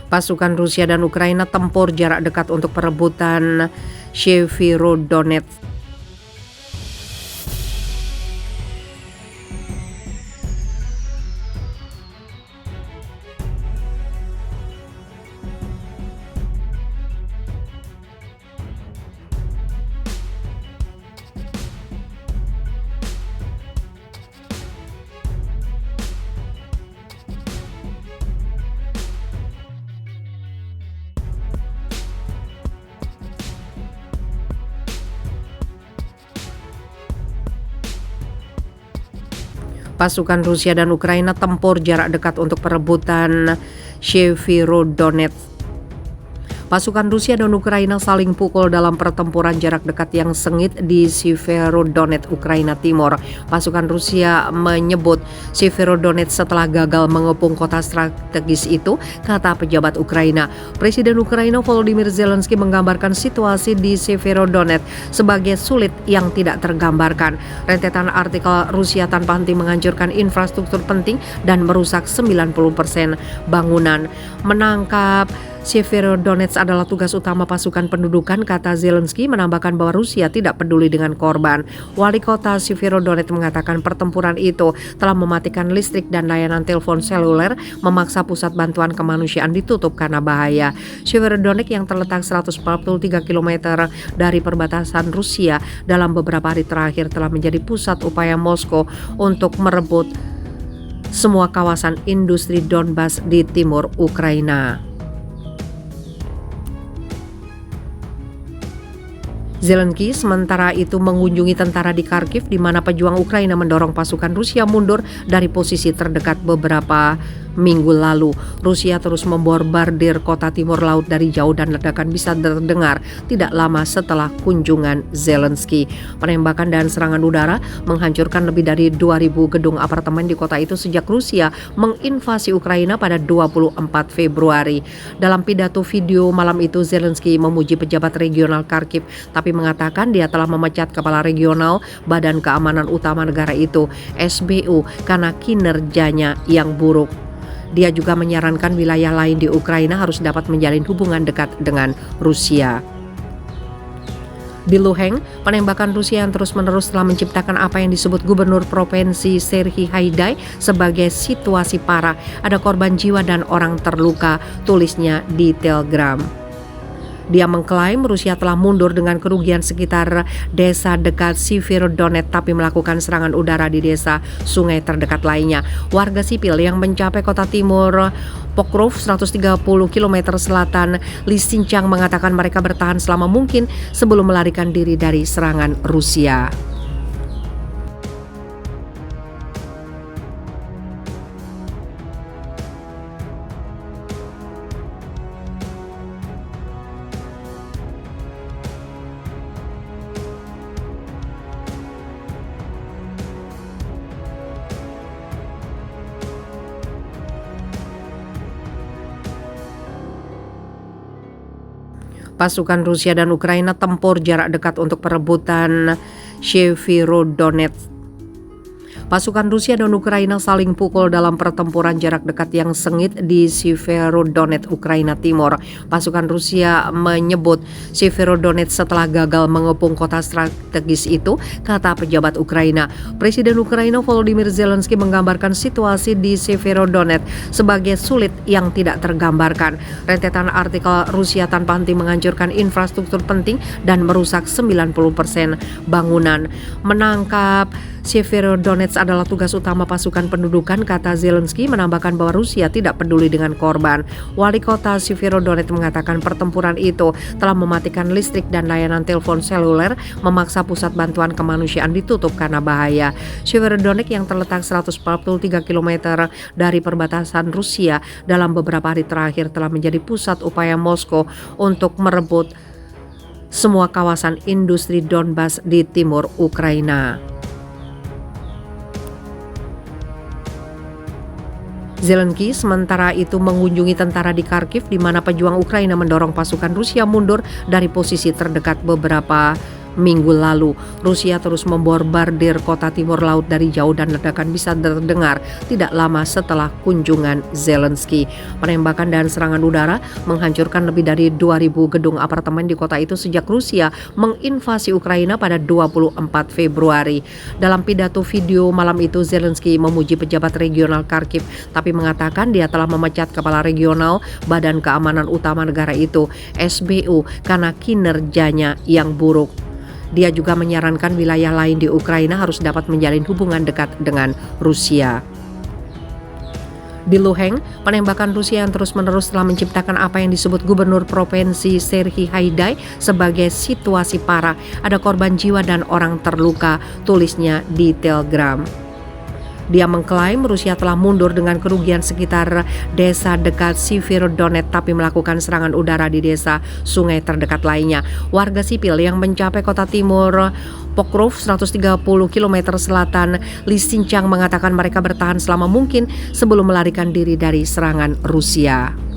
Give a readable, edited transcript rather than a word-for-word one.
Pasukan Rusia dan Ukraina tempur jarak dekat untuk perebutan Severodonetsk. Pasukan Rusia dan Ukraina tempur jarak dekat untuk perebutan Severodonetsk. Pasukan Rusia dan Ukraina saling pukul dalam pertempuran jarak dekat yang sengit di Severodonetsk, Ukraina Timur. Pasukan Rusia menyebut Severodonetsk setelah gagal mengepung kota strategis itu, kata pejabat Ukraina. Presiden Ukraina Volodymyr Zelensky menggambarkan situasi di Severodonetsk sebagai sulit yang tidak tergambarkan. Rentetan artikel Rusia tanpa henti menghancurkan infrastruktur penting dan merusak 90% bangunan. Menangkap Severodonetsk adalah tugas utama pasukan pendudukan, kata Zelensky, menambahkan bahwa Rusia tidak peduli dengan korban. Wali kota Severodonetsk mengatakan pertempuran itu telah mematikan listrik dan layanan telepon seluler, memaksa pusat bantuan kemanusiaan ditutup karena bahaya. Severodonetsk yang terletak 143 km dari perbatasan Rusia dalam beberapa hari terakhir telah menjadi pusat upaya Moskow untuk merebut semua kawasan industri Donbas di timur Ukraina. Zelensky sementara itu mengunjungi tentara di Kharkiv di mana pejuang Ukraina mendorong pasukan Rusia mundur dari posisi terdekat beberapa minggu lalu. Rusia terus membombardir kota timur laut dari jauh dan ledakan bisa terdengar tidak lama setelah kunjungan Zelensky. Penembakan dan serangan udara menghancurkan lebih dari 2.000 gedung apartemen di kota itu sejak Rusia menginvasi Ukraina pada 24 Februari. Dalam pidato video malam itu, Zelensky memuji pejabat regional Kharkiv tapi mengatakan dia telah memecat kepala regional Badan Keamanan Utama negara itu, SBU, karena kinerjanya yang buruk. Dia juga menyarankan wilayah lain di Ukraina harus dapat menjalin hubungan dekat dengan Rusia. Di Luhansk, penembakan Rusia yang terus-menerus telah menciptakan apa yang disebut Gubernur Provinsi Serhiy Haidai sebagai situasi parah. Ada korban jiwa dan orang terluka, tulisnya di Telegram. Dia mengklaim Rusia telah mundur dengan kerugian sekitar desa dekat Severodonetsk tapi melakukan serangan udara di desa sungai terdekat lainnya. Warga sipil yang mencapai kota timur Pokrov 130 km selatan Lysychansk mengatakan mereka bertahan selama mungkin sebelum melarikan diri dari serangan Rusia. Pasukan Rusia dan Ukraina tempur jarak dekat untuk perebutan Severodonetsk. Pasukan Rusia dan Ukraina saling pukul dalam pertempuran jarak dekat yang sengit di Severodonetsk, Ukraina Timur. Pasukan Rusia menyebut Severodonetsk setelah gagal mengepung kota strategis itu, kata pejabat Ukraina. Presiden Ukraina Volodymyr Zelensky menggambarkan situasi di Severodonetsk sebagai sulit yang tidak tergambarkan. Rentetan artikel Rusia tanpa henti menghancurkan infrastruktur penting dan merusak 90% bangunan. Menangkap Severodonetsk adalah tugas utama pasukan pendudukan, kata Zelensky, menambahkan bahwa Rusia tidak peduli dengan korban. Wali kota Severodonetsk mengatakan pertempuran itu telah mematikan listrik dan layanan telepon seluler, memaksa pusat bantuan kemanusiaan ditutup karena bahaya. Severodonetsk yang terletak 143 km dari perbatasan Rusia dalam beberapa hari terakhir telah menjadi pusat upaya Moskow untuk merebut semua kawasan industri Donbas di timur Ukraina. Zelensky sementara itu mengunjungi tentara di Kharkiv di mana pejuang Ukraina mendorong pasukan Rusia mundur dari posisi terdekat beberapa Minggu lalu. Rusia terus memborbardir kota timur laut dari jauh dan ledakan bisa terdengar tidak lama setelah kunjungan Zelensky. Penembakan dan serangan udara menghancurkan lebih dari 2.000 gedung apartemen di kota itu sejak Rusia menginvasi Ukraina pada 24 Februari. Dalam pidato video malam itu, Zelensky memuji pejabat regional Kharkiv, tapi mengatakan dia telah memecat kepala regional Badan Keamanan Utama negara itu, SBU, karena kinerjanya yang buruk. Dia juga menyarankan wilayah lain di Ukraina harus dapat menjalin hubungan dekat dengan Rusia. Di Luhansk, penembakan Rusia yang terus-menerus telah menciptakan apa yang disebut Gubernur Provinsi Serhiy Haidai sebagai situasi parah. Ada korban jiwa dan orang terluka, tulisnya di Telegram. Dia mengklaim Rusia telah mundur dengan kerugian sekitar desa dekat Severodonetsk, tapi melakukan serangan udara di desa sungai terdekat lainnya. Warga sipil yang mencapai kota timur Pokrov 130 km selatan Lysychansk mengatakan mereka bertahan selama mungkin sebelum melarikan diri dari serangan Rusia.